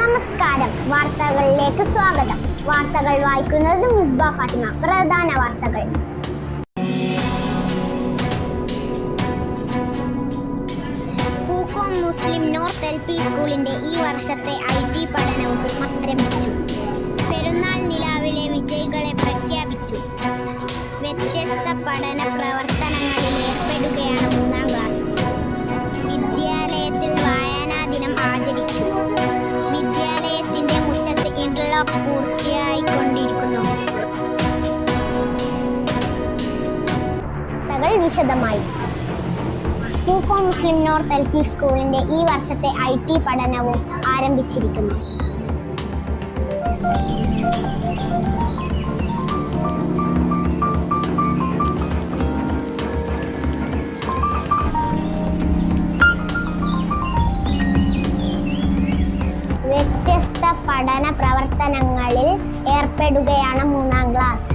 നമസ്കാരം, വാർത്തകളിലേക്ക് സ്വാഗതം. വാർത്തകൾ വായിക്കുന്നത് മിസ്ബ ഫാത്തിമ. പ്രധാന വാർത്തകൾ. പൂക്കോം മുസ്ലിം നോർത്ത് LP സ്കൂളിന്റെ ഈ വർഷത്തെ IT പഠനവും ആരംഭിച്ചു. പെരുന്നാൾ നിലാവിലെ വിജയികളെ പ്രഖ്യാപിച്ചു. വ്യത്യസ്ത പഠന പ്രവർത്തനങ്ങളിൽ ഏർപ്പെടുകയാണ് 3ാം ക്ലാസ്. വിദ്യാലയത്തിൽ വായനാ ദിനം ആചരിച്ചു. വിദ്യാലയത്തിന്റെ മുറ്റത്ത് ഇന്റർലോക്ക് പൂർത്തിയായിക്കൊണ്ടിരിക്കുന്നു. വിശദമായി. പൂക്കോം മുസ്ലിം നോർത്ത് LP സ്കൂളിന്റെ ഈ വർഷത്തെ IT പഠനവും ആരംഭിച്ചിരിക്കുന്നു. വ്യത്യസ്ത പഠന പ്രവർത്തനങ്ങളിൽ ഏർപ്പെടുകയാണ് 3ാം ക്ലാസ്.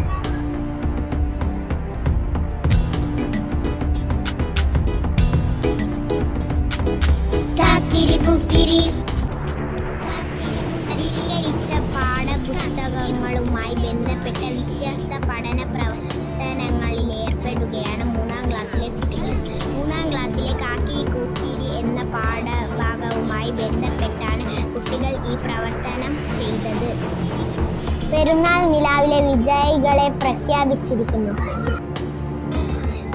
പരിഷ്കരിച്ച പാഠപുസ്തകങ്ങളുമായി ബന്ധപ്പെട്ട വ്യത്യസ്ത പഠന പ്രവർത്തനങ്ങളിൽ ഏർപ്പെടുകയാണ് 3ാം ക്ലാസ്സിലെ കുട്ടികൾ. 3ാം ക്ലാസ്സിലെ കാക്കിരി കൂക്കിരി എന്ന പാഠഭാഗവുമായി ബന്ധപ്പെട്ടാണ് കുട്ടികൾ ഈ പ്രവർത്തനം ചെയ്തത്. പെരുന്നാൾ നിലാവിലെ വിജയികളെ പ്രഖ്യാപിച്ചിരിക്കുന്നു.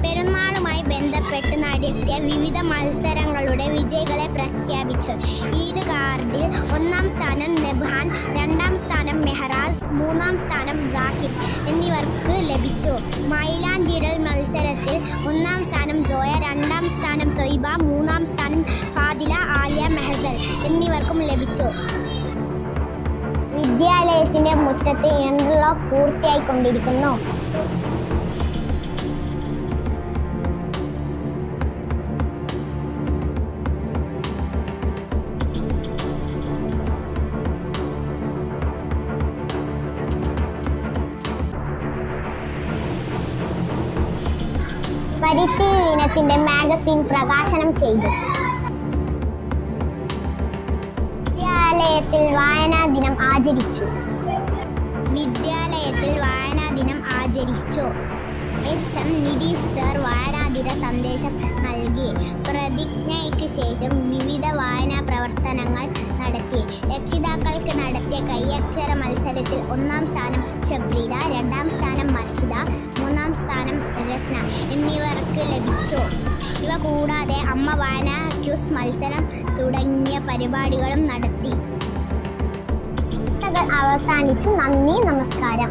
പെരുന്നാളുമായി ബന്ധപ്പെട്ട് നടത്തിയ വിവിധ മത്സരങ്ങളുടെ വിജയികളെ പ്രഖ്യാപിച്ചു. ഈദ് കാർഡിൽ 1ാം സ്ഥാനം നബ്ഹാൻ, 2ാം സ്ഥാനം മെഹറാസ്, 3ാം സ്ഥാനം സാക്കിബ് എന്നിവർക്ക് ലഭിച്ചു. മൈലാഞ്ചിടൽ മത്സരത്തിൽ 1ാം സ്ഥാനം സോയ, 2ാം സ്ഥാനം തൊയ്ബ, 3ാം സ്ഥാനം ഫാദില, ആലിയ, മെഹസൽ എന്നിവർക്കും ലഭിച്ചു. വിദ്യാലയത്തിന്റെ മുറ്റത്ത് ഇന്റർലോക്ക് പൂർത്തിയായിക്കൊണ്ടിരിക്കുന്നു. പരിശീലനത്തിന്റെ മാഗസിൻ പ്രകാശനം ചെയ്തു. വിദ്യാലയത്തിൽ വായനാ ദിനം ആചരിച്ചു. HM നിതീഷ് സർ വായനാദിന സന്ദേശം നൽകി. പ്രതിജ്ഞയ്ക്ക് ശേഷം വിവിധ വായനാ പ്രവർത്തനങ്ങൾ നടത്തി. രക്ഷിതാക്കൾക്ക് നടത്തിയ കൈയക്ഷര മത്സരത്തിൽ 1ാം സ്ഥാനം ഷബ്രീന, 2ാം സ്ഥാനം മർഷിദ, 3ാം സ്ഥാനം രസ്ന എന്നിവർക്ക് ലഭിച്ചു. ഇവ കൂടാതെ അമ്മ വായന ക്യൂസ് മത്സരം തുടങ്ങിയ പരിപാടികളും നടത്തി. അവസാനിച്ചു. നന്ദി, നമസ്കാരം.